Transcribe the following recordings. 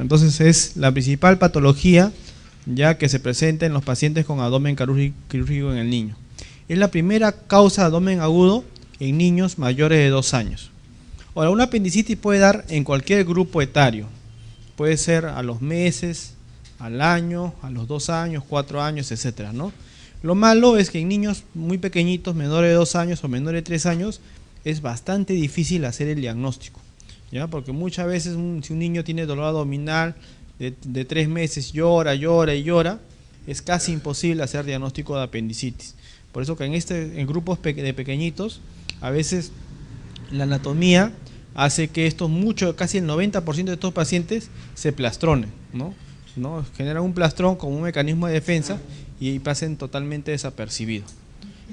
Entonces es la principal patología ya que se presenta en los pacientes con abdomen quirúrgico en el niño. Es la primera causa de abdomen agudo en niños mayores de 2 años. Ahora, una apendicitis puede dar en cualquier grupo etario. Puede ser a los meses, al año, a los 2 años, 4 años, etcétera, ¿no? Lo malo es que en niños muy pequeñitos, menores de 2 años o menores de 3 años, es bastante difícil hacer el diagnóstico, ¿ya? Porque muchas veces si un niño tiene dolor abdominal de 3 meses, llora, es casi imposible hacer diagnóstico de apendicitis. Por eso que en grupos de pequeñitos, a veces la anatomía hace que casi el 90% de estos pacientes se plastronen, ¿no? Generan un plastrón como un mecanismo de defensa y pasen totalmente desapercibidos,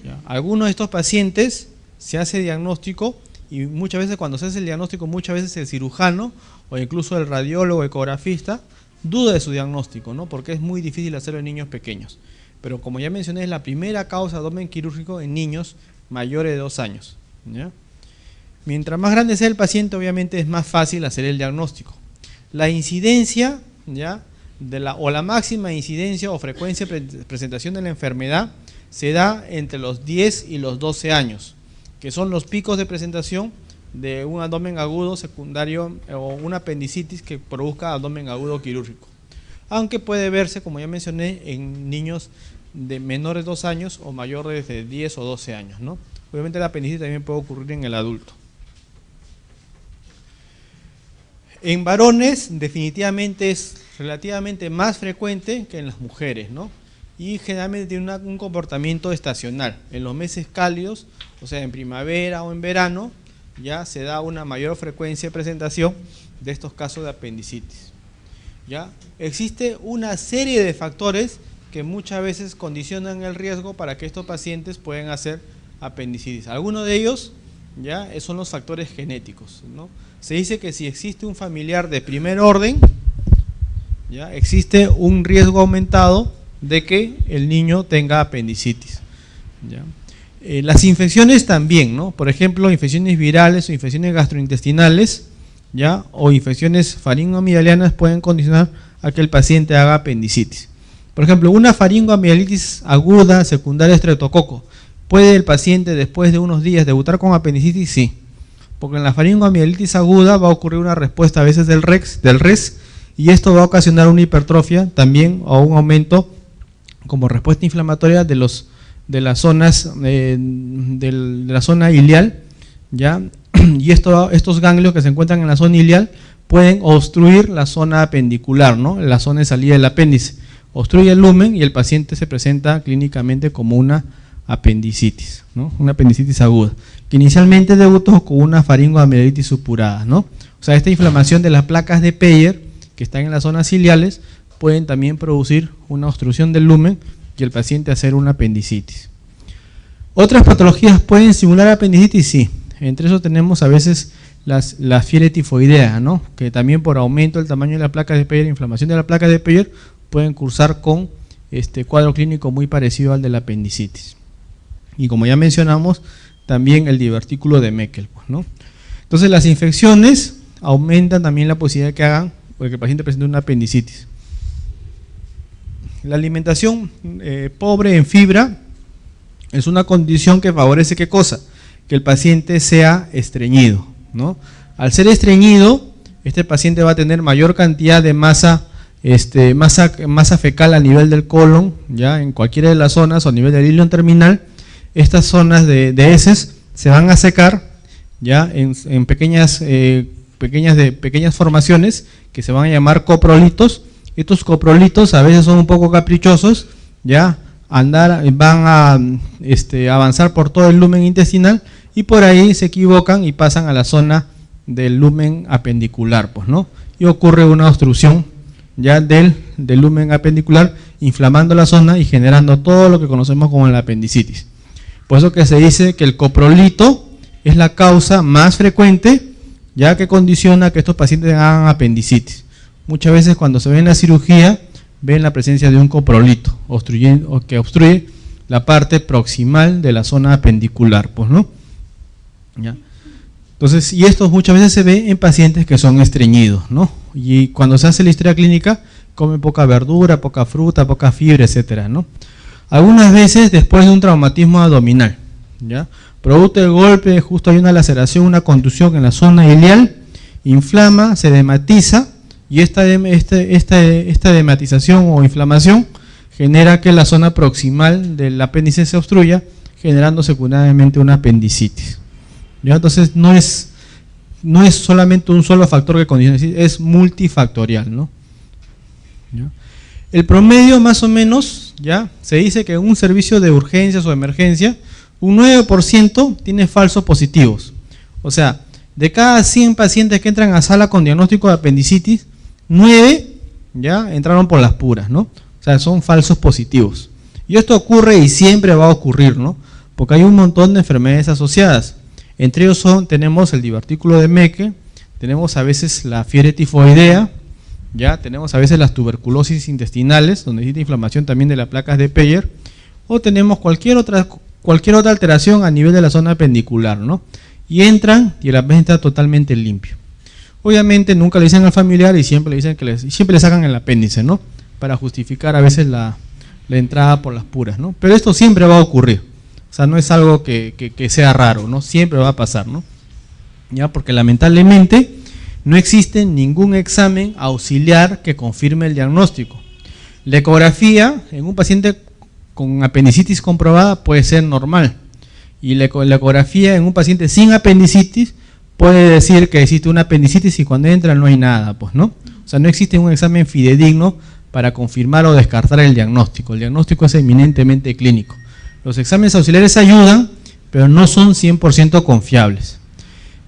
¿ya? Algunos de estos pacientes se hace diagnóstico y muchas veces cuando se hace el diagnóstico, muchas veces el cirujano o incluso el radiólogo ecografista duda de su diagnóstico, ¿no? Porque es muy difícil hacerlo en niños pequeños. Pero como ya mencioné, es la primera causa de abdomen quirúrgico en niños mayores de 2 años, ¿ya? Mientras más grande sea el paciente, obviamente es más fácil hacer el diagnóstico. La incidencia, ¿ya?, la máxima incidencia o frecuencia de presentación de la enfermedad se da entre los 10 y los 12 años, que son los picos de presentación de un abdomen agudo secundario o una apendicitis que produzca abdomen agudo quirúrgico. Aunque puede verse, como ya mencioné, en niños de menores de 2 años o mayores de 10 o 12 años, ¿no? Obviamente la apendicitis también puede ocurrir en el adulto. En varones definitivamente es relativamente más frecuente que en las mujeres, ¿no? Y generalmente tiene un comportamiento estacional. En los meses cálidos, o sea, en primavera o en verano, ya se da una mayor frecuencia de presentación de estos casos de apendicitis, ¿ya? Existe una serie de factores que muchas veces condicionan el riesgo para que estos pacientes puedan hacer apendicitis. Algunos de ellos ya son los factores genéticos, ¿no? Se dice que si existe un familiar de primer orden, ya existe un riesgo aumentado de que el niño tenga apendicitis, ¿ya? Las infecciones también, ¿no? Por ejemplo, infecciones virales o infecciones gastrointestinales, ¿ya?, o infecciones faringoamigdalianas pueden condicionar a que el paciente haga apendicitis. Por ejemplo, una faringoamigdalitis aguda secundaria a estreptococo, ¿puede el paciente después de unos días debutar con apendicitis? Sí, porque en la faringoamigdalitis aguda va a ocurrir una respuesta a veces del res, y esto va a ocasionar una hipertrofia también o un aumento como respuesta inflamatoria de las zonas de la zona ilial, ¿ya? Y estos ganglios que se encuentran en la zona ilial pueden obstruir la zona apendicular, ¿no?, la zona de salida del apéndice, obstruye el lumen y el paciente se presenta clínicamente como una apendicitis, ¿no?, una apendicitis aguda, que inicialmente debutó con una faringoamigdalitis supurada, ¿no? O sea, esta inflamación de las placas de Peyer que están en las zonas ciliales pueden también producir una obstrucción del lumen y el paciente hacer una apendicitis. ¿Otras patologías pueden simular apendicitis? Sí. Entre eso tenemos a veces la fiebre tifoidea, ¿no?, que también por aumento del tamaño de la placa de Peyer, inflamación de la placa de Peyer, pueden cursar con cuadro clínico muy parecido al de la apendicitis. Y como ya mencionamos, también el divertículo de Meckel, ¿no? Entonces las infecciones aumentan también la posibilidad de que hagan o que el paciente presente una apendicitis. La alimentación pobre en fibra es una condición que favorece ¿qué cosa? Que el paciente sea estreñido, ¿no? Al ser estreñido, este paciente va a tener mayor cantidad de masa fecal a nivel del colon, ya en cualquiera de las zonas o a nivel del ilion terminal. Estas zonas de heces se van a secar ya en pequeñas formaciones que se van a llamar coprolitos. Estos coprolitos a veces son un poco caprichosos, ya van a avanzar por todo el lumen intestinal y por ahí se equivocan y pasan a la zona del lumen apendicular, pues, ¿no? Y ocurre una obstrucción ya del lumen apendicular, inflamando la zona y generando todo lo que conocemos como la apendicitis. Por eso que se dice que el coprolito es la causa más frecuente, ya que condiciona que estos pacientes hagan apendicitis. Muchas veces cuando se ve en la cirugía, ven la presencia de un coprolito que obstruye la parte proximal de la zona apendicular, pues, ¿no? ¿Ya? Entonces, y esto muchas veces se ve en pacientes que son estreñidos, ¿no? Y cuando se hace la historia clínica, come poca verdura, poca fruta, poca fibra, etcétera, ¿no? Algunas veces después de un traumatismo abdominal, ¿ya? Producto del golpe, justo hay una laceración, una contusión en la zona ilial, inflama, se edematiza, y esta edematización o inflamación genera que la zona proximal del apéndice se obstruya, generando secundariamente una apendicitis. ¿Ya? Entonces no es solamente un solo factor que condiciona, es multifactorial, ¿no? ¿Ya? El promedio más o menos, ya se dice que en un servicio de urgencias o emergencia, un 9% tiene falsos positivos. O sea, de cada 100 pacientes que entran a sala con diagnóstico de apendicitis, 9 ya entraron por las puras, ¿no? O sea, son falsos positivos. Y esto ocurre y siempre va a ocurrir, ¿no? Porque hay un montón de enfermedades asociadas. Entre ellos tenemos el divertículo de Mecke, tenemos a veces la fiebre tifoidea, ya tenemos a veces las tuberculosis intestinales, donde existe inflamación también de las placas de Peyer, o tenemos cualquier otra alteración a nivel de la zona apendicular, ¿no? Y entran y el apéndice está totalmente limpio. Obviamente nunca le dicen al familiar y siempre le dicen siempre le sacan el apéndice, ¿no? Para justificar a veces la entrada por las puras, ¿no? Pero esto siempre va a ocurrir. O sea, no es algo que sea raro, ¿no? Siempre va a pasar, ¿no? Ya, porque lamentablemente no existe ningún examen auxiliar que confirme el diagnóstico. La ecografía en un paciente con apendicitis comprobada puede ser normal. Y la ecografía en un paciente sin apendicitis puede decir que existe una apendicitis y cuando entra no hay nada, pues, ¿no? O sea, no existe un examen fidedigno para confirmar o descartar el diagnóstico. El diagnóstico es eminentemente clínico. Los exámenes auxiliares ayudan, pero no son 100% confiables.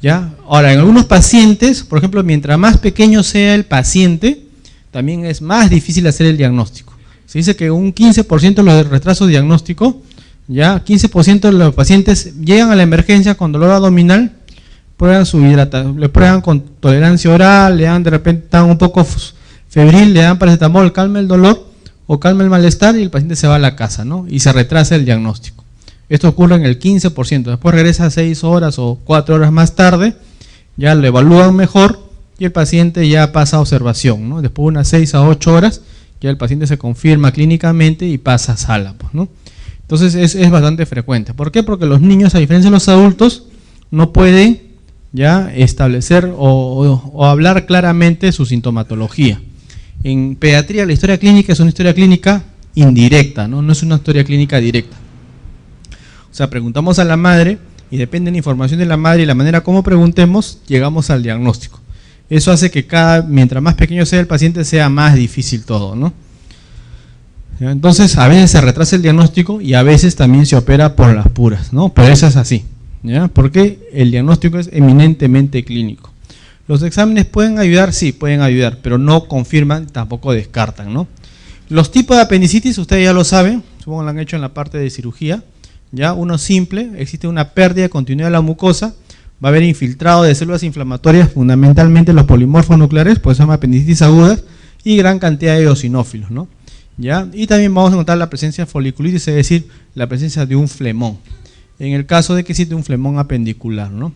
¿Ya? Ahora, en algunos pacientes, por ejemplo, mientras más pequeño sea el paciente, también es más difícil hacer el diagnóstico. Se dice que un 15% de los retrasos diagnósticos, ya 15% de los pacientes llegan a la emergencia con dolor abdominal, prueban su hidratación, le prueban con tolerancia oral, le dan de repente, están un poco febril, le dan paracetamol, calma el dolor o calma el malestar y el paciente se va a la casa, ¿no? Y se retrasa el diagnóstico. Esto ocurre en el 15%, después regresa 6 horas o 4 horas más tarde, ya lo evalúan mejor y el paciente ya pasa a observación, ¿no? Después de unas 6 a 8 horas, ya el paciente se confirma clínicamente y pasa a sala, pues, ¿no? Entonces es bastante frecuente. ¿Por qué? Porque los niños, a diferencia de los adultos, no pueden ya establecer o hablar claramente su sintomatología. En pediatría la historia clínica es una historia clínica indirecta, ¿no? No es una historia clínica directa. O sea, preguntamos a la madre y depende de la información de la madre y la manera como preguntemos, llegamos al diagnóstico. Eso hace que mientras más pequeño sea el paciente, sea más difícil todo, ¿no? Entonces, a veces se retrasa el diagnóstico y a veces también se opera por las puras, ¿no? Pero eso es así, ¿ya? Porque el diagnóstico es eminentemente clínico. ¿Los exámenes pueden ayudar? Sí, pueden ayudar, pero no confirman, tampoco descartan, ¿no? Los tipos de apendicitis, ustedes ya lo saben, supongo que lo han hecho en la parte de cirugía. Ya, uno simple, existe una pérdida de continuidad de la mucosa, va a haber infiltrado de células inflamatorias, fundamentalmente los polimorfos nucleares, pues se llama apendicitis agudas, y gran cantidad de eosinófilos, ¿no? ¿Ya? Y también vamos a encontrar la presencia de foliculitis, es decir, la presencia de un flemón, en el caso de que existe un flemón apendicular, ¿no?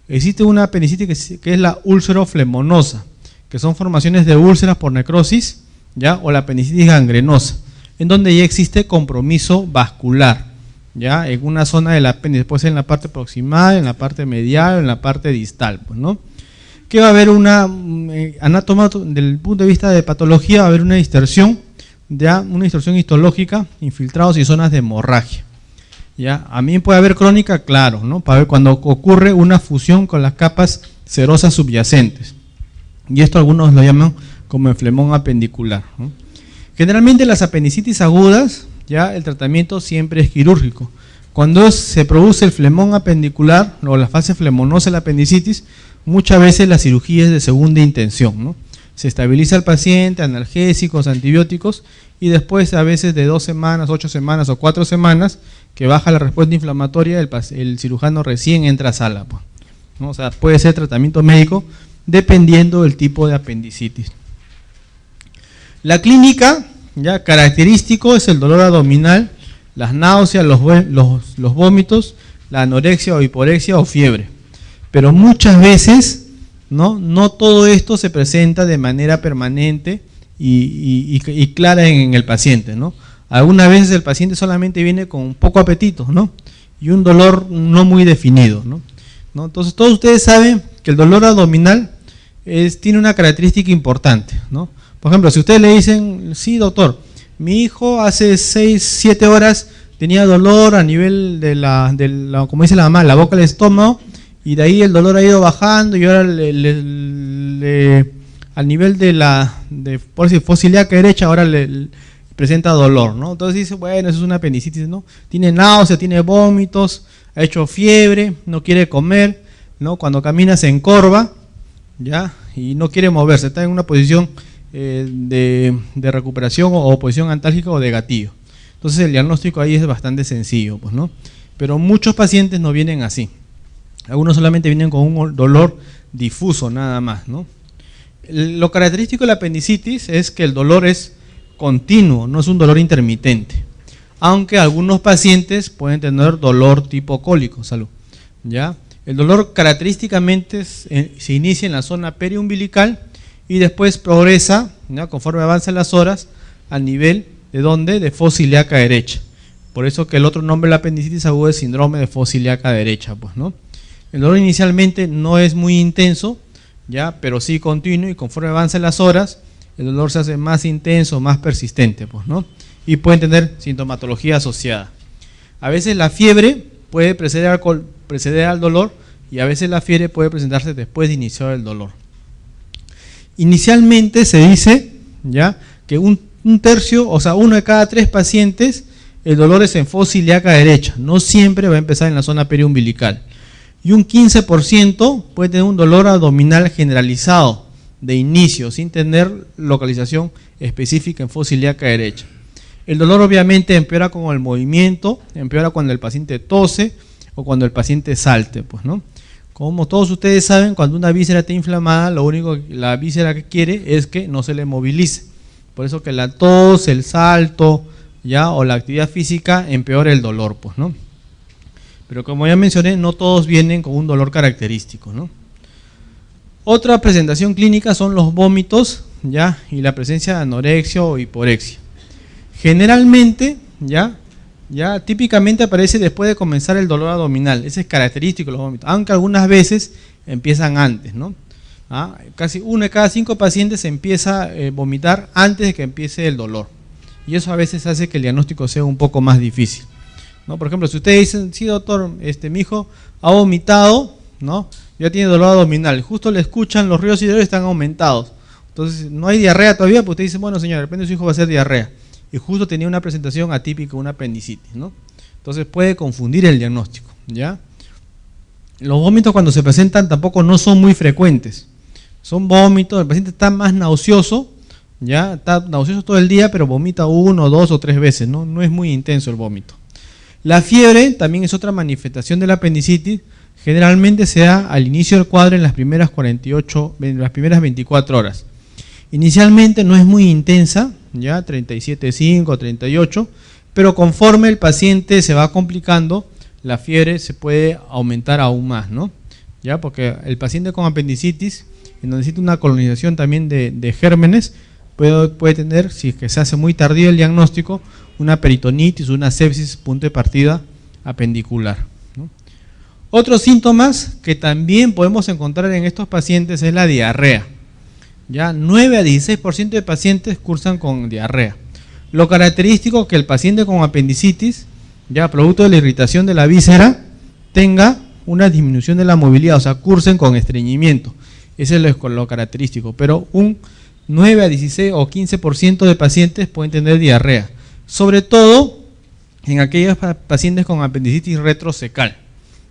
Existe una apendicitis que es la úlceroflemonosa, que son formaciones de úlceras por necrosis, ¿ya? O la apendicitis gangrenosa, en donde ya existe compromiso vascular, ya en una zona del apéndice, puede ser en la parte proximal, en la parte medial, en la parte distal, pues, ¿no? Que va a haber una anatoma, desde el punto de vista de patología, va a haber una distorsión, ya una distorsión histológica, infiltrados y zonas de hemorragia. Ya, a mí puede haber crónica, claro, ¿no? Para ver cuando ocurre una fusión con las capas serosas subyacentes. Y esto algunos lo llaman como el flemón apendicular, ¿no? Generalmente las apendicitis agudas, ya el tratamiento siempre es quirúrgico. Cuando se produce el flemón apendicular o la fase flemonosa de la apendicitis, muchas veces la cirugía es de segunda intención, ¿no? Se estabiliza el paciente, analgésicos, antibióticos, y después a veces de 2 semanas, 8 semanas o 4 semanas, que baja la respuesta inflamatoria, el cirujano recién entra a sala, pues, ¿no? O sea, puede ser tratamiento médico dependiendo del tipo de apendicitis. La clínica, ya característico, es el dolor abdominal, las náuseas, los vómitos, la anorexia o hiporexia o fiebre. Pero muchas veces ¿no? No todo esto se presenta de manera permanente y clara en el paciente, ¿no? Algunas veces el paciente solamente viene con poco apetito, ¿no? Y un dolor no muy definido, ¿no? Entonces todos ustedes saben que el dolor abdominal tiene una característica importante, ¿no? Por ejemplo, si ustedes le dicen, sí doctor, mi hijo hace 6, 7 horas tenía dolor a nivel de la como dice la mamá, la boca del estómago, y de ahí el dolor ha ido bajando y ahora al nivel por decir, fosa ilíaca derecha, ahora le presenta dolor, ¿no? Entonces dice, bueno, eso es una apendicitis, ¿no? Tiene náusea, tiene vómitos, ha hecho fiebre, no quiere comer, ¿no? Cuando camina se encorva, ¿ya? Y no quiere moverse, está en una posición de recuperación o posición antálgica o de gatillo. Entonces el diagnóstico ahí es bastante sencillo, pues, ¿no? Pero muchos pacientes no vienen así. Algunos solamente vienen con un dolor difuso nada más, ¿no? Lo característico de la apendicitis es que el dolor es continuo, no es un dolor intermitente. Aunque algunos pacientes pueden tener dolor tipo cólico, salud, ¿ya? El dolor característicamente se inicia en la zona periumbilical y después progresa, ¿ya? Conforme avanzan las horas, al nivel de ¿dónde? De fosa ilíaca derecha. Por eso que el otro nombre de la apendicitis aguda es síndrome de fosa ilíaca derecha, pues, ¿no? El dolor inicialmente no es muy intenso, ¿ya? Pero sí continuo, y conforme avanzan las horas, el dolor se hace más intenso, más persistente, pues, ¿no? Y pueden tener sintomatología asociada. A veces la fiebre puede preceder al dolor, y a veces la fiebre puede presentarse después de iniciar el dolor. Inicialmente se dice, ¿ya?, que un tercio, o sea, 1 de cada 3 pacientes, el dolor es en fosa ilíaca derecha, no siempre va a empezar en la zona periumbilical. Y un 15% puede tener un dolor abdominal generalizado de inicio, sin tener localización específica en fosa ilíaca derecha. El dolor obviamente empeora con el movimiento, empeora cuando el paciente tose o cuando el paciente salte, pues, ¿no? Como todos ustedes saben, cuando una víscera está inflamada, lo único que la víscera que quiere es que no se le movilice. Por eso que la tos, el salto, ¿ya?, o la actividad física empeora el dolor, pues, ¿no? Pero como ya mencioné, no todos vienen con un dolor característico, ¿no? Otra presentación clínica son los vómitos, ¿ya?, y la presencia de anorexia o hiporexia. Generalmente, ya típicamente aparece después de comenzar el dolor abdominal. Ese es característico de los vómitos, aunque algunas veces empiezan antes, ¿no? Casi 1 de cada 5 pacientes empieza a vomitar antes de que empiece el dolor, y eso a veces hace que el diagnóstico sea un poco más difícil, ¿no? Por ejemplo, si ustedes dicen, sí doctor, mi hijo ha vomitado, ¿no?, ya tiene dolor abdominal, justo le escuchan los ríos hidrocálidos están aumentados, entonces no hay diarrea todavía, pues usted dice, bueno señor, de repente su hijo va a hacer diarrea, y justo tenía una presentación atípica, una apendicitis, ¿no? Entonces puede confundir el diagnóstico, ¿ya? Los vómitos cuando se presentan tampoco no son muy frecuentes, son vómitos, el paciente está más nauseoso, ¿ya? Está nauseoso todo el día, pero vomita 1, 2 o 3 veces, ¿no? No es muy intenso el vómito. La fiebre también es otra manifestación de la apendicitis, generalmente se da al inicio del cuadro en las primeras 24 horas. Inicialmente no es muy intensa, ya 37,5, 38, pero conforme el paciente se va complicando, la fiebre se puede aumentar aún más, ¿no? Ya, porque el paciente con apendicitis, en donde necesita una colonización también de gérmenes, puede tener, si es que se hace muy tardío el diagnóstico, una peritonitis, una sepsis, punto de partida apendicular, ¿no? Otros síntomas que también podemos encontrar en estos pacientes es la diarrea. Ya 9 a 16% de pacientes cursan con diarrea. Lo característico es que el paciente con apendicitis, ya producto de la irritación de la víscera, tenga una disminución de la movilidad, o sea, cursen con estreñimiento. Ese es lo característico, pero un 9 a 16 o 15% de pacientes pueden tener diarrea, sobre todo en aquellos pacientes con apendicitis retrocecal,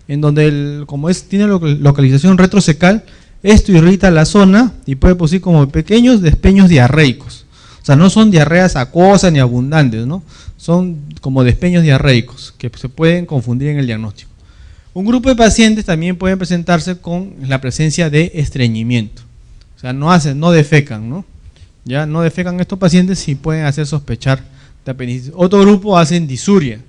en donde como tiene localización retrocecal, esto irrita la zona y puede producir como pequeños despeños diarreicos. O sea, no son diarreas acuosas ni abundantes, ¿no? Son como despeños diarreicos que se pueden confundir en el diagnóstico. Un grupo de pacientes también pueden presentarse con la presencia de estreñimiento. O sea, no defecan, ¿no? Ya no defecan estos pacientes y pueden hacer sospechar de apendicitis. Otro grupo hacen disuria.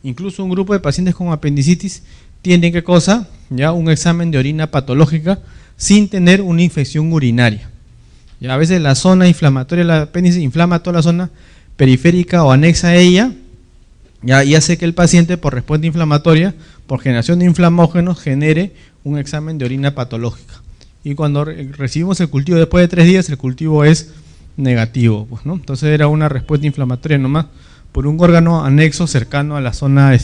Incluso un grupo de pacientes con apendicitis tienen, ¿qué cosa? Ya un examen de orina patológica sin tener una infección urinaria. Y a veces la zona inflamatoria del apéndice inflama toda la zona periférica o anexa a ella, y hace que el paciente, por respuesta inflamatoria, por generación de inflamógenos, genere un examen de orina patológica. Y cuando recibimos el cultivo después de 3 días, el cultivo es negativo, pues, ¿no? Entonces era una respuesta inflamatoria nomás por un órgano anexo cercano a la zona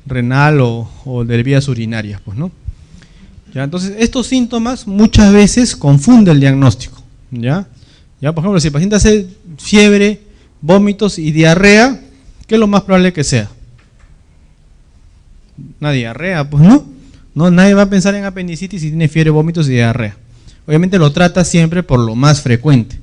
renal o de vías urinarias, pues, ¿no? ¿Ya? Entonces estos síntomas muchas veces confunden el diagnóstico, ¿ya? Por ejemplo, si el paciente hace fiebre, vómitos y diarrea, ¿qué es lo más probable que sea? Una diarrea, pues, ¿no? Nadie va a pensar en apendicitis si tiene fiebre, vómitos y diarrea. Obviamente lo trata siempre por lo más frecuente,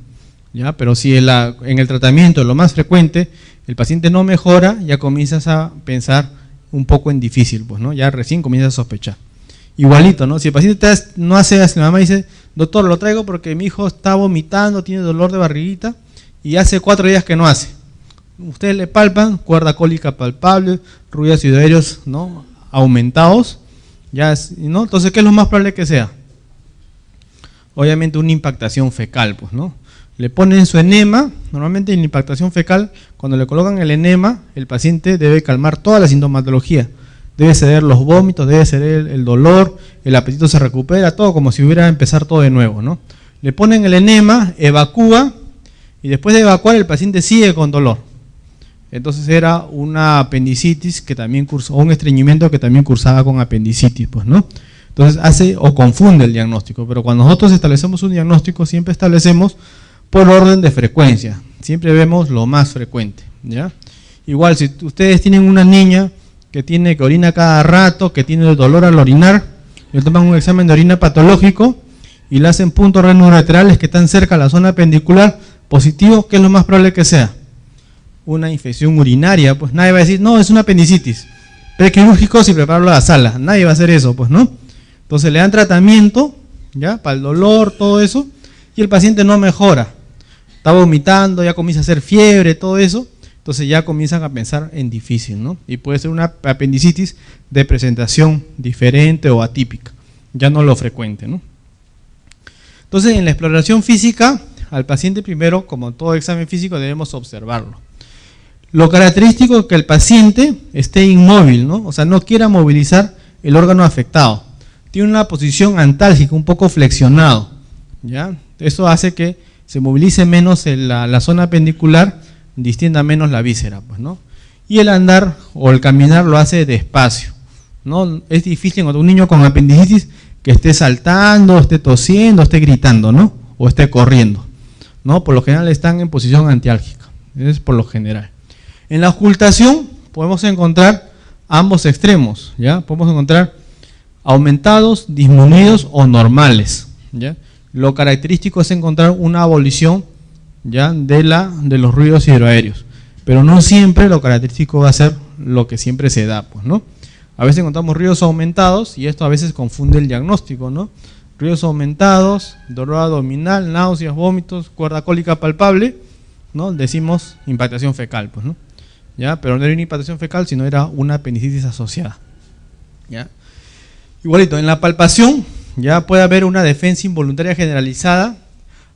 ¿ya? Pero si en el tratamiento lo más frecuente el paciente no mejora, ya comienzas a pensar un poco en difícil, pues, ¿no? Ya recién comienzas a sospechar. Igualito, ¿no? Si el paciente no hace, la mamá dice, doctor, lo traigo porque mi hijo está vomitando, tiene dolor de barriguita y hace 4 días que no hace. Ustedes le palpan, cuerda cólica palpable, ruidos sidoáreos, ¿no?, aumentados, ¿no? Entonces, ¿qué es lo más probable que sea? Obviamente una impactación fecal, pues, ¿no? Le ponen su enema. Normalmente en la impactación fecal, cuando le colocan el enema, el paciente debe calmar toda la sintomatología. Debe ceder los vómitos, debe ceder el dolor, el apetito se recupera, todo como si hubiera empezar todo de nuevo, ¿no? Le ponen el enema, evacúa, y después de evacuar el paciente sigue con dolor. Entonces era una apendicitis que también cursó, o un estreñimiento que también cursaba con apendicitis, pues, ¿no? Entonces hace o confunde el diagnóstico, pero cuando nosotros establecemos un diagnóstico, siempre establecemos por orden de frecuencia, siempre vemos lo más frecuente, ¿ya? Igual, si ustedes tienen una niña que orina cada rato, que tiene dolor al orinar, le toman un examen de orina patológico y le hacen puntos renouretrales que están cerca a la zona apendicular, positivo, ¿qué es lo más probable que sea? Una infección urinaria. Pues nadie va a decir, no, es una apendicitis, prequirúrgico y prepararlo a la sala, nadie va a hacer eso, pues, ¿no? Entonces le dan tratamiento, ¿ya?, para el dolor, todo eso, y el paciente no mejora, está vomitando, ya comienza a hacer fiebre, todo eso. Entonces ya comienzan a pensar en difícil, ¿no? Y puede ser una apendicitis de presentación diferente o atípica, ya no lo frecuente, ¿no? Entonces en la exploración física, al paciente primero, como todo examen físico, debemos observarlo. Lo característico es que el paciente esté inmóvil, ¿no? O sea, no quiera movilizar el órgano afectado. Tiene una posición antálgica, un poco flexionado, ¿ya? Eso hace que se movilice menos la zona apendicular, distienda menos la víscera, pues, ¿no? Y el andar o el caminar lo hace despacio, ¿no? Es difícil encontrar un niño con apendicitis que esté saltando, esté tosiendo, esté gritando, ¿no? O esté corriendo, ¿no? Por lo general están en posición antiálgica, es por lo general. En la ocultación podemos encontrar ambos extremos, ¿ya? Podemos encontrar aumentados, disminuidos o normales, ¿ya? Lo característico es encontrar una abolición, ¿ya?, de los ruidos hidroaéreos, pero no siempre lo característico va a ser lo que siempre se da, pues, ¿no? A veces encontramos ruidos aumentados y esto a veces confunde el diagnóstico, ¿no? Ruidos aumentados, dolor abdominal, náuseas, vómitos, cuerda cólica palpable, ¿no? Decimos impactación fecal, pues, ¿no? ¿Ya? Pero no era una impactación fecal, sino era una apendicitis asociada, ¿ya? Igualito, en la palpación ya puede haber una defensa involuntaria generalizada,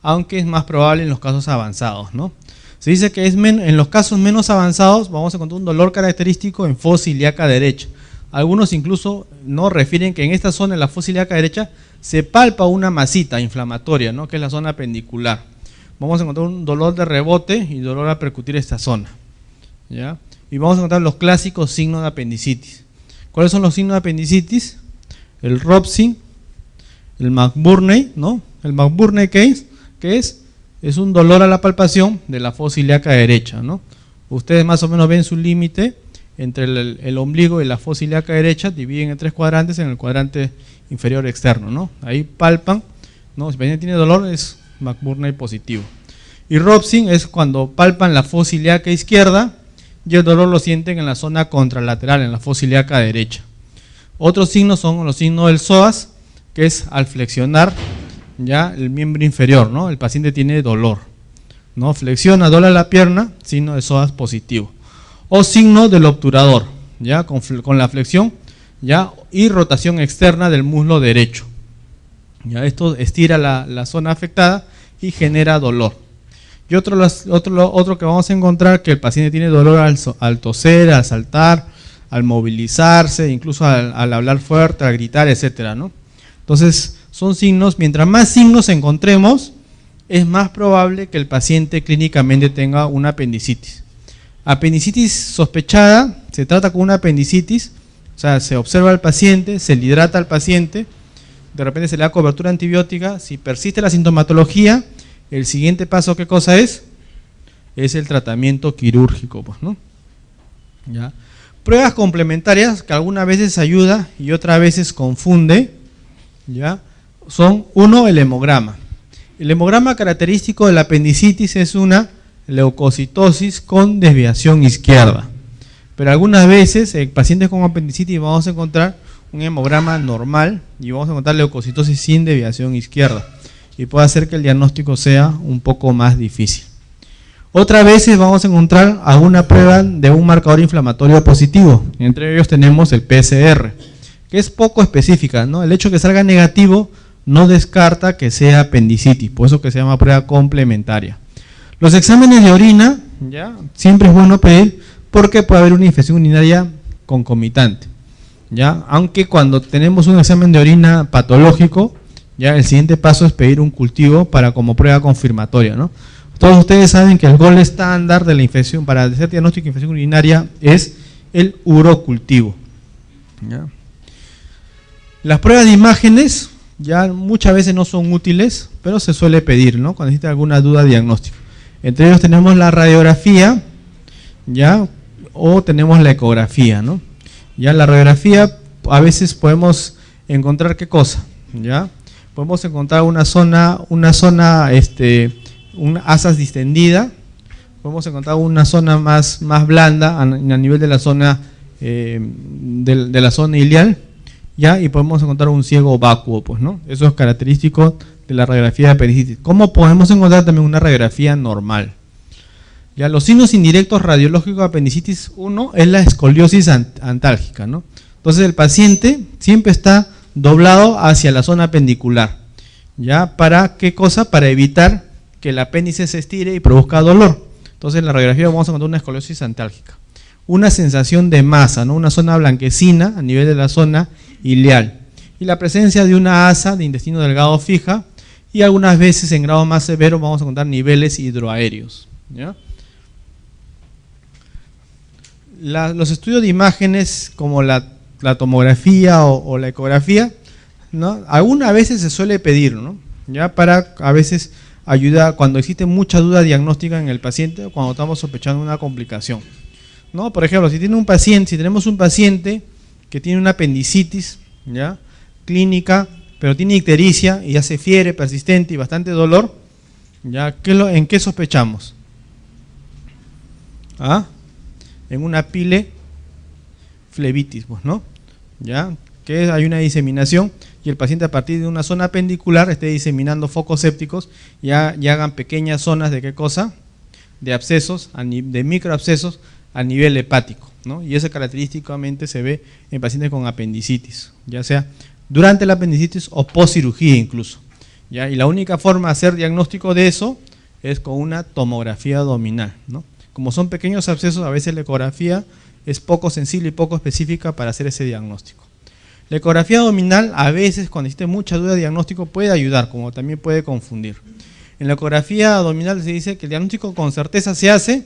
aunque es más probable en los casos avanzados, ¿no? Se dice que en los casos menos avanzados vamos a encontrar un dolor característico en fosa ilíaca derecha. Algunos incluso no refieren que en esta zona, en la fosa ilíaca derecha, se palpa una masita inflamatoria, ¿no?, que es la zona apendicular. Vamos a encontrar un dolor de rebote y dolor a percutir esta zona, ¿ya? Y vamos a encontrar los clásicos signos de apendicitis. ¿Cuáles son los signos de apendicitis? El Robson, el McBurney, ¿no? El McBurney case, que es un dolor a la palpación de la fosa ilíaca derecha, ¿no? Ustedes más o menos ven su límite entre el ombligo y la fosa ilíaca derecha, dividen en 3 cuadrantes, en el cuadrante inferior externo, ¿no? Ahí palpan, ¿no? Si el paciente tiene dolor, es McBurney positivo. Y Robson es cuando palpan la fosa ilíaca izquierda y el dolor lo sienten en la zona contralateral, en la fosa ilíaca derecha. Otros signos son los signos del psoas, que es al flexionar ya el miembro inferior, ¿no? El paciente tiene dolor, ¿no? Flexiona, dobla la pierna, signo de psoas positivo. O signo del obturador, ya con la flexión, ya, y rotación externa del muslo derecho, Ya, esto estira la zona afectada y genera dolor. Y otro que vamos a encontrar, que el paciente tiene dolor al toser, al saltar, al movilizarse, incluso al hablar fuerte, al gritar, etcétera, ¿no? Entonces, son signos, mientras más signos encontremos, es más probable que el paciente clínicamente tenga una apendicitis. Apendicitis sospechada, se trata con una apendicitis, o sea, se observa al paciente, se le hidrata al paciente, de repente se le da cobertura antibiótica. Si persiste la sintomatología, el siguiente paso, ¿qué cosa es? Es el tratamiento quirúrgico, pues, ¿no? ¿Ya? Pruebas complementarias que algunas veces ayuda y otras veces confunde, ¿ya? Son, uno, el hemograma. El hemograma característico de la apendicitis es una leucocitosis con desviación izquierda. Pero algunas veces en pacientes con apendicitis vamos a encontrar un hemograma normal y vamos a encontrar leucocitosis sin desviación izquierda. Y puede hacer que el diagnóstico sea un poco más difícil. Otras veces vamos a encontrar alguna prueba de un marcador inflamatorio positivo. Entre ellos tenemos el PCR, que es poco específica, ¿no? El hecho de que salga negativo no descarta que sea apendicitis, por eso que se llama prueba complementaria. Los exámenes de orina, ¿ya? Siempre es bueno pedir porque puede haber una infección urinaria concomitante, ¿ya? Aunque cuando tenemos un examen de orina patológico, ya el siguiente paso es pedir un cultivo como prueba confirmatoria, ¿no? Todos ustedes saben que el gold estándar de la infección para hacer diagnóstico de infección urinaria es el urocultivo, ¿ya? Las pruebas de imágenes ya muchas veces no son útiles, pero se suele pedir, ¿no? Cuando existe alguna duda diagnóstica. Entre ellos tenemos la radiografía, ¿ya? O tenemos la ecografía, ¿no? Ya la radiografía a veces podemos encontrar ¿qué cosa? ¿Ya? Podemos encontrar una asas distendida, podemos encontrar una zona más blanda a nivel de la zona de la zona ilial, ¿ya? Y podemos encontrar un ciego vacuo, pues, ¿no? Eso es característico de la radiografía de apendicitis. ¿Cómo podemos encontrar también una radiografía normal? Ya, los signos indirectos radiológicos de apendicitis, uno es la escoliosis antálgica, ¿no? Entonces el paciente siempre está doblado hacia la zona apendicular, ¿ya? ¿Para qué cosa? Para evitar que el apéndice se estire y produzca dolor. Entonces en la radiografía vamos a encontrar una escoliosis antálgica. Una sensación de masa, ¿no? Una zona blanquecina a nivel de la zona ilial. Y la presencia de una asa de intestino delgado fija, y algunas veces en grado más severo vamos a encontrar niveles hidroaéreos, ¿ya? Los estudios de imágenes como la tomografía o la ecografía, ¿no? Algunas veces se suele pedir, ¿no? Ya para a veces ayudar cuando existe mucha duda diagnóstica en el paciente o cuando estamos sospechando una complicación, ¿no? Por ejemplo, si tenemos un paciente que tiene una apendicitis, ¿ya? Clínica, pero tiene ictericia y hace fiebre persistente y bastante dolor, ¿ya? ¿En qué sospechamos? ¿Ah? En una pileflebitis, pues, ¿no? ¿Ya? Que hay una diseminación y el paciente a partir de una zona apendicular esté diseminando focos sépticos y hagan pequeñas zonas de ¿qué cosa? De abscesos, de microabscesos a nivel hepático, ¿no? Y eso característicamente se ve en pacientes con apendicitis, ya sea durante la apendicitis o post cirugía incluso, ¿ya? Y la única forma de hacer diagnóstico de eso es con una tomografía abdominal, ¿no? Como son pequeños abscesos, a veces la ecografía es poco sensible y poco específica para hacer ese diagnóstico. La ecografía abdominal a veces cuando existe mucha duda de diagnóstico puede ayudar, como también puede confundir. En la ecografía abdominal se dice que el diagnóstico con certeza se hace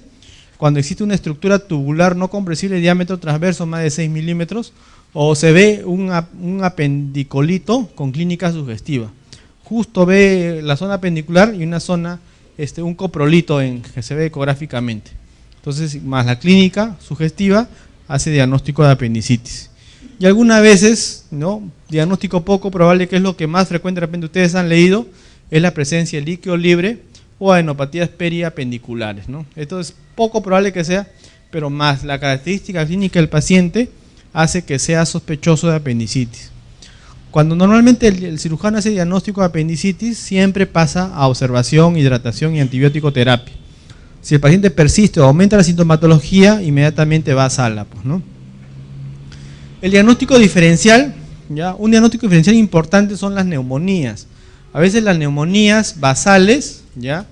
cuando existe una estructura tubular no compresible de diámetro transverso más de 6 milímetros o se ve un apendicolito con clínica sugestiva. Justo ve la zona apendicular y una zona, un coprolito que se ve ecográficamente. Entonces, más la clínica sugestiva hace diagnóstico de apendicitis. Y algunas veces, ¿no? Diagnóstico poco probable, que es lo que más frecuente de repente ustedes han leído, es la presencia de líquido libre o adenopatías periapendiculares, ¿no? Esto es poco probable que sea, pero más la característica clínica del paciente hace que sea sospechoso de apendicitis. Cuando normalmente el cirujano hace diagnóstico de apendicitis, siempre pasa a observación, hidratación y antibiótico terapia. Si el paciente persiste o aumenta la sintomatología, inmediatamente va a sala, pues, ¿no? El diagnóstico diferencial, ¿ya? Un diagnóstico diferencial importante son las neumonías. A veces las neumonías basales, ¿ya?,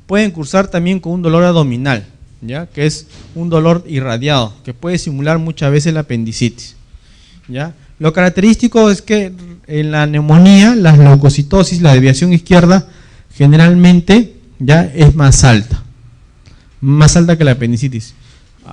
pueden cursar también con un dolor abdominal, ¿ya?, que es un dolor irradiado, que puede simular muchas veces la apendicitis, ¿ya? Lo característico es que en la neumonía, la leucocitosis, la desviación izquierda, generalmente ya es más alta que la apendicitis.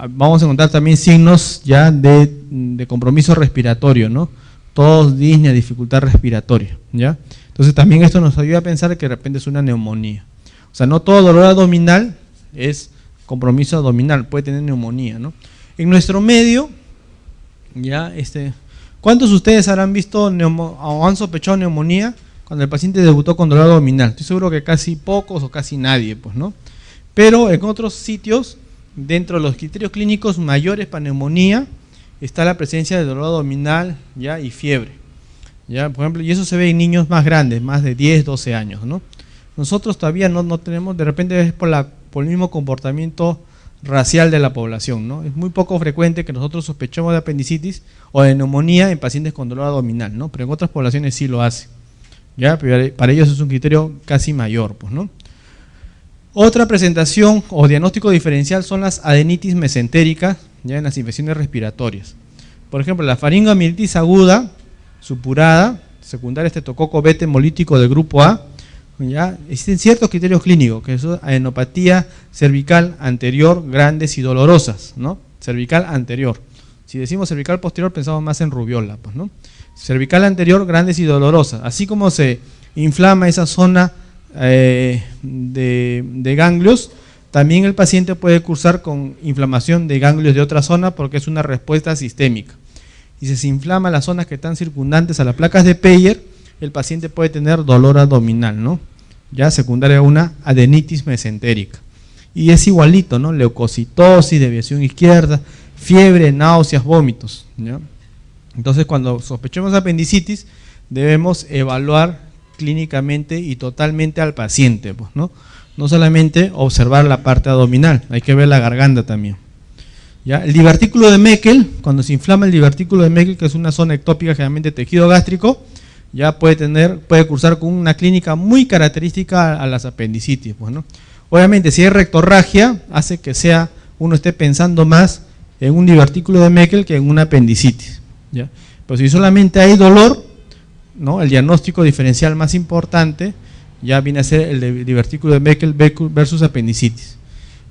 Vamos a encontrar también signos ya de compromiso respiratorio, ¿no? Tos, disnea, dificultad respiratoria, ¿ya? Entonces también esto nos ayuda a pensar que de repente es una neumonía. O sea, no todo dolor abdominal es compromiso abdominal, puede tener neumonía, ¿no? En nuestro medio, ya ¿cuántos de ustedes habrán visto o han sospechado neumonía cuando el paciente debutó con dolor abdominal? Estoy seguro que casi pocos o casi nadie, pues, ¿no? Pero en otros sitios, dentro de los criterios clínicos mayores para neumonía, está la presencia de dolor abdominal, ¿ya?, y fiebre, ¿ya? Por ejemplo, y eso se ve en niños más grandes, más de 10, 12 años, ¿no? Nosotros todavía no tenemos, de repente es por el mismo comportamiento racial de la población, ¿no? Es muy poco frecuente que nosotros sospechemos de apendicitis o de neumonía en pacientes con dolor abdominal, ¿no? Pero en otras poblaciones sí lo hace, ¿ya? Pero para ellos es un criterio casi mayor, pues, ¿no? Otra presentación o diagnóstico diferencial son las adenitis mesentéricas, ya en las infecciones respiratorias. Por ejemplo, la faringomielitis aguda, supurada, secundaria estreptococo beta hemolítico del grupo A, ya existen ciertos criterios clínicos, que es adenopatía cervical anterior, grandes y dolorosas, ¿no? Cervical anterior. Si decimos cervical posterior, pensamos más en rubiola, pues, ¿no? Cervical anterior, grandes y dolorosas. Así como se inflama esa zona de ganglios, también el paciente puede cursar con inflamación de ganglios de otra zona porque es una respuesta sistémica. Y si se inflama las zonas que están circundantes a las placas de Peyer, el paciente puede tener dolor abdominal, ¿no? Ya secundaria a una adenitis mesentérica. Y es igualito, ¿no? Leucocitosis, desviación izquierda, fiebre, náuseas, vómitos, ¿ya? Entonces, cuando sospechemos apendicitis, debemos evaluar clínicamente y totalmente al paciente, pues, ¿no? No solamente observar la parte abdominal, hay que ver la garganta también, ¿ya? El divertículo de Meckel, cuando se inflama el divertículo de Meckel, que es una zona ectópica generalmente tejido gástrico, ya puede cursar con una clínica muy característica a las apendicitis, pues, ¿no? Obviamente, si hay rectorragia, hace que uno esté pensando más en un divertículo de Meckel que en una apendicitis, ¿ya? Pero si solamente hay dolor, ¿no?, el diagnóstico diferencial más importante ya viene a ser el de divertículo de Meckel versus apendicitis.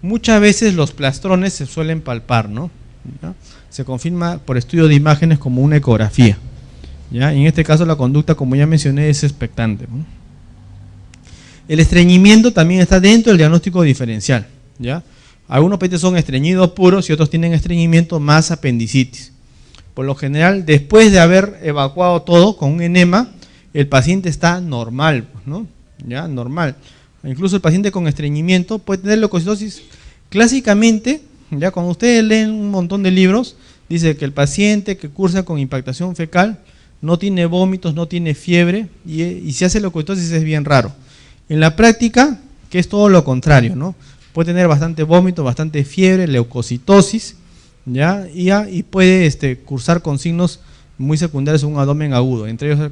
Muchas veces los plastrones se suelen palpar, ¿no? ¿Ya? Se confirma por estudio de imágenes como una ecografía, ¿ya? Y en este caso la conducta, como ya mencioné, es expectante, ¿no? El estreñimiento también está dentro del diagnóstico diferencial, ¿ya? Algunos pacientes son estreñidos puros y otros tienen estreñimiento más apendicitis. Por lo general, después de haber evacuado todo con un enema, el paciente está normal, pues, ¿no? Ya, normal. Incluso el paciente con estreñimiento puede tener leucocitosis. Clásicamente, ya cuando ustedes leen un montón de libros, dice que el paciente que cursa con impactación fecal no tiene vómitos, no tiene fiebre, y si hace leucocitosis es bien raro. En la práctica, que es todo lo contrario, ¿no? Puede tener bastante vómito, bastante fiebre, leucocitosis, ¿ya? Y puede cursar con signos muy secundarios en un abdomen agudo, entre ellos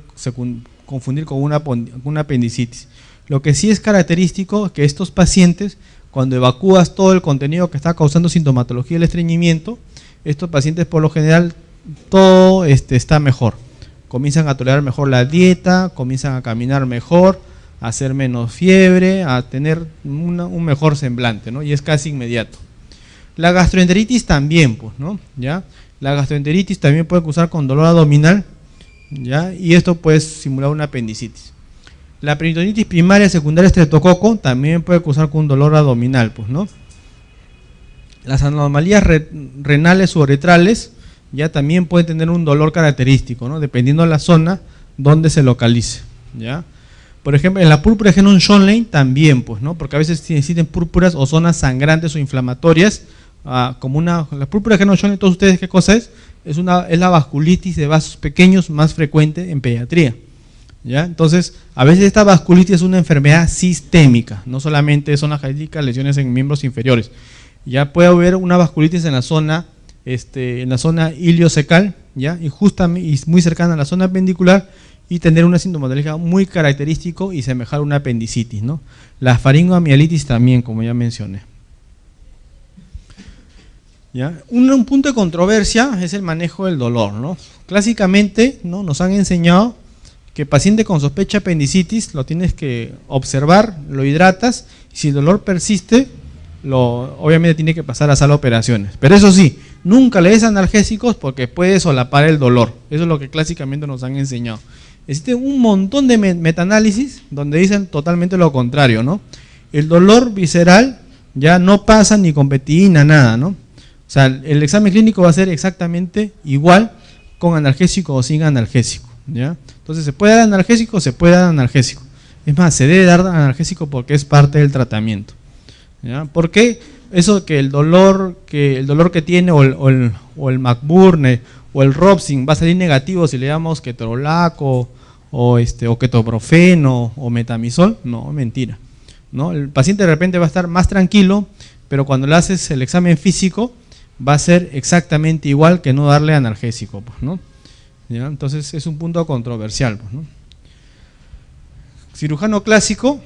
confundir con una apendicitis. Lo que sí es característico es que estos pacientes, cuando evacúas todo el contenido que está causando sintomatología del estreñimiento, estos pacientes por lo general todo está mejor. Comienzan a tolerar mejor la dieta, comienzan a caminar mejor, a hacer menos fiebre, a tener un mejor semblante, ¿no? Y es casi inmediato. La gastroenteritis también, pues, ¿no? ¿Ya? La gastroenteritis también puede cursar con dolor abdominal, ¿ya? Y esto puede simular una apendicitis. La peritonitis primaria secundaria estreptococo también puede cursar con un dolor abdominal, pues, ¿no? Las anomalías renales o uretrales ya también pueden tener un dolor característico, ¿no? Dependiendo de la zona donde se localice, ¿ya? Por ejemplo, en la púrpura de Shannon-Schonlein también, pues, ¿no? Porque a veces existen púrpuras o zonas sangrantes o inflamatorias, como la púrpura de Shannon-Schonlein, todos ustedes, ¿qué cosa es? Es la vasculitis de vasos pequeños más frecuente en pediatría, ¿ya? Entonces, a veces esta vasculitis es una enfermedad sistémica, no solamente zonas jálicas, lesiones en miembros inferiores. Ya puede haber una vasculitis en la zona iliocecal, ¿ya? Y justamente, y muy cercana a la zona pendicular, y tener una sintomatología muy característico y semejar una apendicitis, ¿no? La faringoamielitis también, como ya mencioné. ¿Ya? Un punto de controversia es el manejo del dolor, ¿no? Clásicamente, ¿no?, nos han enseñado que el paciente con sospecha de apendicitis lo tienes que observar, lo hidratas, y si el dolor persiste, obviamente tiene que pasar a sala de operaciones. Pero eso sí, nunca le des analgésicos porque puede solapar el dolor. Eso es lo que clásicamente nos han enseñado. Existe un montón de metaanálisis donde dicen totalmente lo contrario, ¿no? El dolor visceral ya no pasa ni con petidina, nada, ¿no? O sea, el examen clínico va a ser exactamente igual con analgésico o sin analgésico, ¿ya? Entonces, ¿se puede dar analgésico? Se puede dar analgésico. Es más, se debe dar analgésico porque es parte del tratamiento, ¿ya? ¿Por qué? Eso que el dolor que tiene o el McBurne o el Robsin va a salir negativo si le damos ketorolaco o ketoprofeno o metamizol, no, mentira, ¿no? El paciente de repente va a estar más tranquilo, pero cuando le haces el examen físico va a ser exactamente igual que no darle analgésico, pues, ¿no? ¿Ya? Entonces es un punto controversial, pues, ¿no? Cirujano clásico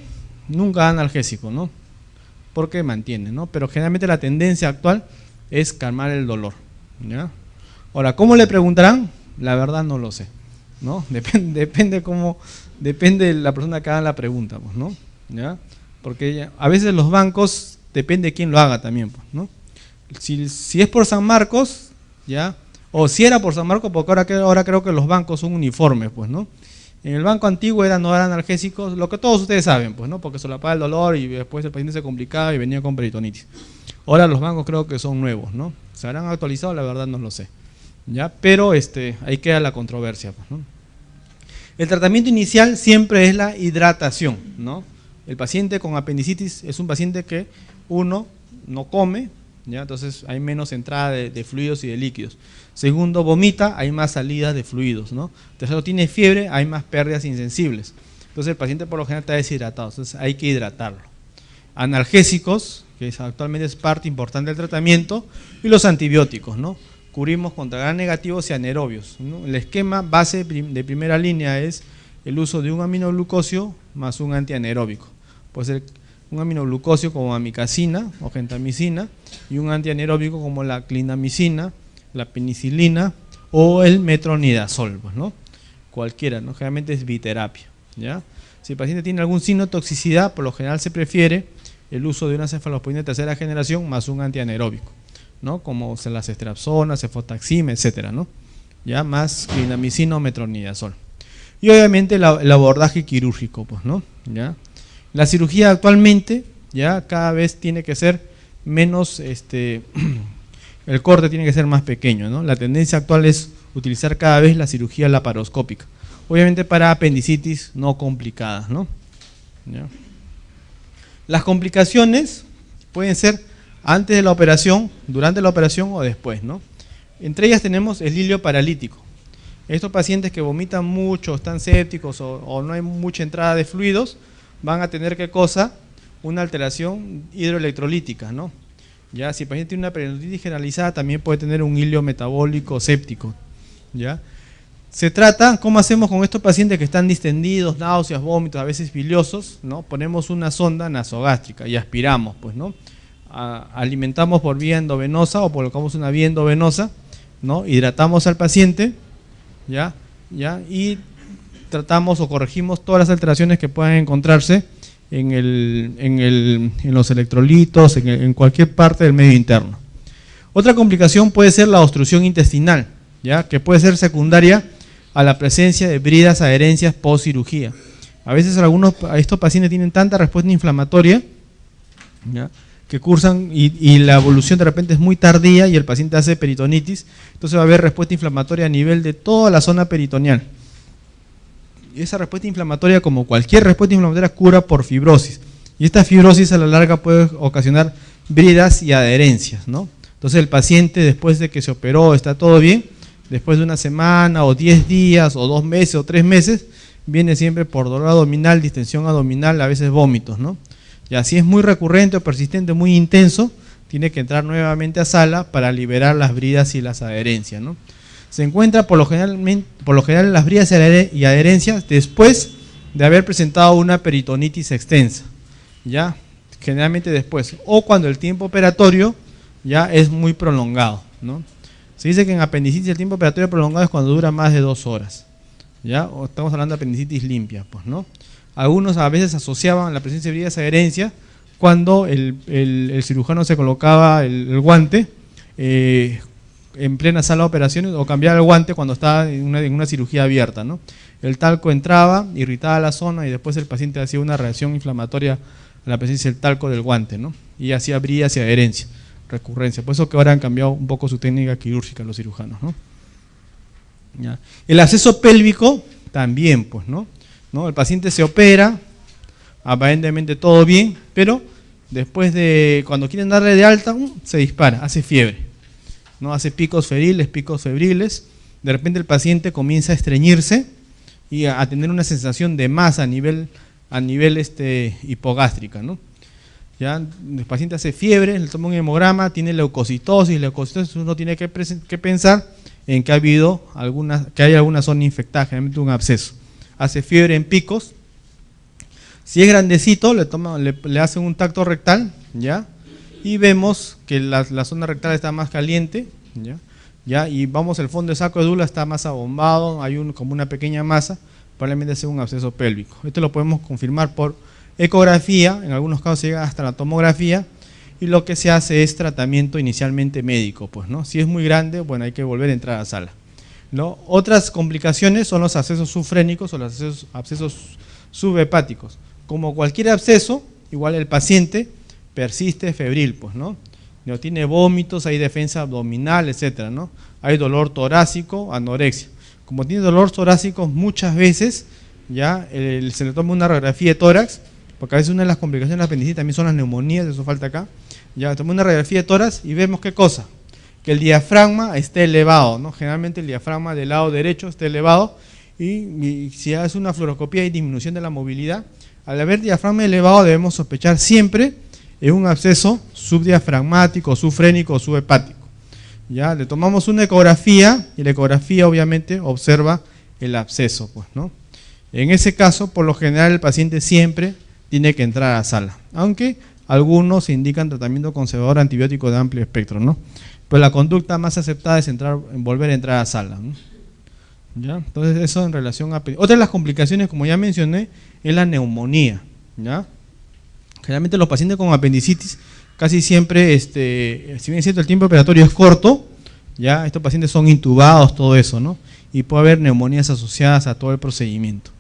nunca da analgésico, ¿no? Porque mantiene, ¿no? Pero generalmente la tendencia actual es calmar el dolor, ¿ya? Ahora, ¿cómo le preguntarán? La verdad no lo sé, ¿no? Depende de la persona que haga la pregunta, pues, ¿no? ¿Ya? Porque a veces los bancos, depende de quién lo haga también, pues, ¿no? Si es por San Marcos, ¿ya? O si era por San Marcos, porque ahora creo que los bancos son uniformes, pues, ¿no? En el banco antiguo no eran analgésicos, lo que todos ustedes saben, pues, ¿no? Porque solapaba el dolor y después el paciente se complicaba y venía con peritonitis. Ahora los bancos creo que son nuevos, ¿no? ¿Se habrán actualizado? La verdad no lo sé, ¿ya? Pero ahí queda la controversia, pues, ¿no? El tratamiento inicial siempre es la hidratación, ¿no? El paciente con apendicitis es un paciente que, uno, no come, ¿ya? Entonces hay menos entrada de fluidos y de líquidos. Segundo, vomita, hay más salidas de fluidos, ¿no? Tercero, tiene fiebre, hay más pérdidas insensibles. Entonces el paciente por lo general está deshidratado, entonces hay que hidratarlo. Analgésicos, que actualmente es parte importante del tratamiento, y los antibióticos, ¿no? Cubrimos contra gram negativos y anaerobios, ¿no? El esquema base de primera línea es el uso de un aminoglucosio más un antianaeróbico. Puede ser un aminoglucosio como amicacina o gentamicina y un antianaeróbico como la clindamicina, la penicilina o el metronidazol, pues, ¿no? Cualquiera, ¿no? Generalmente es biterapia, ¿ya? Si el paciente tiene algún signo de toxicidad, por lo general se prefiere el uso de una cefalosporina de tercera generación más un antianaeróbico, ¿no? Como la ceftriaxona, cefotaxima, etcétera, ¿no? Ya más clindamicina o metronidazol. Y obviamente el abordaje quirúrgico, pues, ¿no? ¿Ya? La cirugía actualmente ya cada vez tiene que ser menos, el corte tiene que ser más pequeño, ¿no? La tendencia actual es utilizar cada vez la cirugía laparoscópica, obviamente para apendicitis no complicadas, ¿no? ¿Ya? Las complicaciones pueden ser antes de la operación, durante la operación o después, ¿no? Entre ellas tenemos el hilio paralítico. Estos pacientes que vomitan mucho, están sépticos o no hay mucha entrada de fluidos, van a tener, ¿qué cosa? Una alteración hidroelectrolítica, ¿no? Ya, si el paciente tiene una peritonitis generalizada, también puede tener un hilio metabólico séptico, ¿ya? Se trata, ¿cómo hacemos con estos pacientes que están distendidos, náuseas, vómitos, a veces biliosos, ¿no? Ponemos una sonda nasogástrica y aspiramos, pues, ¿no? Alimentamos por vía endovenosa o colocamos una vía endovenosa, ¿no? Hidratamos al paciente, ¿ya? Y tratamos o corregimos todas las alteraciones que puedan encontrarse en los electrolitos, en cualquier parte del medio interno. Otra complicación puede ser la obstrucción intestinal, ¿ya? Que puede ser secundaria a la presencia de bridas adherencias post cirugía. A veces estos pacientes tienen tanta respuesta inflamatoria, ¿ya?, que cursan y la evolución de repente es muy tardía y el paciente hace peritonitis, entonces va a haber respuesta inflamatoria a nivel de toda la zona peritoneal. Y esa respuesta inflamatoria, como cualquier respuesta inflamatoria, cura por fibrosis. Y esta fibrosis a la larga puede ocasionar bridas y adherencias, ¿no? Entonces el paciente, después de que se operó, está todo bien, después de una semana o 10 días o 2 meses o 3 meses, viene siempre por dolor abdominal, distensión abdominal, a veces vómitos, ¿no? Y así es muy recurrente o persistente, muy intenso, tiene que entrar nuevamente a sala para liberar las bridas y las adherencias, ¿no? Se encuentra por lo general en las bridas y adherencias después de haber presentado una peritonitis extensa, ¿ya? Generalmente después, o cuando el tiempo operatorio ya es muy prolongado, ¿no? Se dice que en apendicitis el tiempo operatorio prolongado es cuando dura más de 2 horas, ¿ya? O estamos hablando de apendicitis limpia, pues, ¿no? Algunos a veces asociaban la presencia de bridas y adherencias cuando el cirujano se colocaba el guante en plena sala de operaciones, o cambiaba el guante cuando estaba en una cirugía abierta, ¿no? El talco entraba, irritaba la zona y después el paciente hacía una reacción inflamatoria a la presencia del talco del guante, ¿no? Y hacía bridas y adherencia, recurrencia. Por eso que ahora han cambiado un poco su técnica quirúrgica los cirujanos, ¿no? ¿Ya? El absceso pélvico también, pues, ¿no? El paciente se opera, aparentemente todo bien, pero después de, cuando quieren darle de alta, se dispara, hace fiebre, ¿no? Hace picos febriles, de repente el paciente comienza a estreñirse y a tener una sensación de masa a nivel hipogástrica, ¿no? Ya el paciente hace fiebre, le toma un hemograma, tiene leucocitosis, uno tiene que pensar en que hay alguna zona infectada, generalmente un absceso. Hace fiebre en picos. Si es grandecito, le hacen un tacto rectal, ¿ya? Y vemos que la zona rectal está más caliente, ¿ya? Y vamos, el fondo de saco de Dula está más abombado, hay como una pequeña masa, probablemente sea un absceso pélvico. Esto lo podemos confirmar por ecografía, en algunos casos se llega hasta la tomografía, y lo que se hace es tratamiento inicialmente médico, pues, ¿no? Si es muy grande, bueno, hay que volver a entrar a la sala, ¿no? Otras complicaciones son los abscesos subfrénicos o los abscesos subhepáticos. Como cualquier absceso, igual el paciente persiste febril, pues, ¿no? Tiene vómitos, hay defensa abdominal, etcétera, ¿no? Hay dolor torácico, anorexia. Como tiene dolor torácico, muchas veces ya se le toma una radiografía de tórax, porque a veces una de las complicaciones de la apendicitis también son las neumonías, eso falta acá. Ya toma una radiografía de tórax y vemos qué cosa, que el diafragma esté elevado, ¿no? Generalmente el diafragma del lado derecho está elevado, y si hace una fluoroscopía y disminución de la movilidad, al haber diafragma elevado debemos sospechar siempre en un absceso subdiafragmático, subfrénico o subhepático. Ya le tomamos una ecografía y la ecografía obviamente observa el absceso, pues, ¿no? En ese caso, por lo general, el paciente siempre tiene que entrar a la sala, aunque algunos indican tratamiento conservador antibiótico de amplio espectro, ¿no? Pues la conducta más aceptada es volver a entrar a la sala, ¿no? ¿Ya? Entonces, eso en relación a... Otra de las complicaciones, como ya mencioné, es la neumonía, ¿ya? Generalmente los pacientes con apendicitis casi siempre, si bien es cierto el tiempo operatorio es corto, ya estos pacientes son intubados, todo eso, ¿no? Y puede haber neumonías asociadas a todo el procedimiento.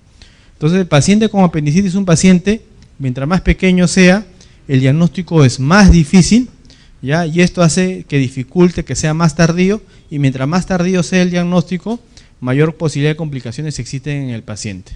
Entonces, el paciente con apendicitis es un paciente, mientras más pequeño sea, el diagnóstico es más difícil, ¿ya? Y esto hace que dificulte que sea más tardío, y mientras más tardío sea el diagnóstico, mayor posibilidad de complicaciones existen en el paciente.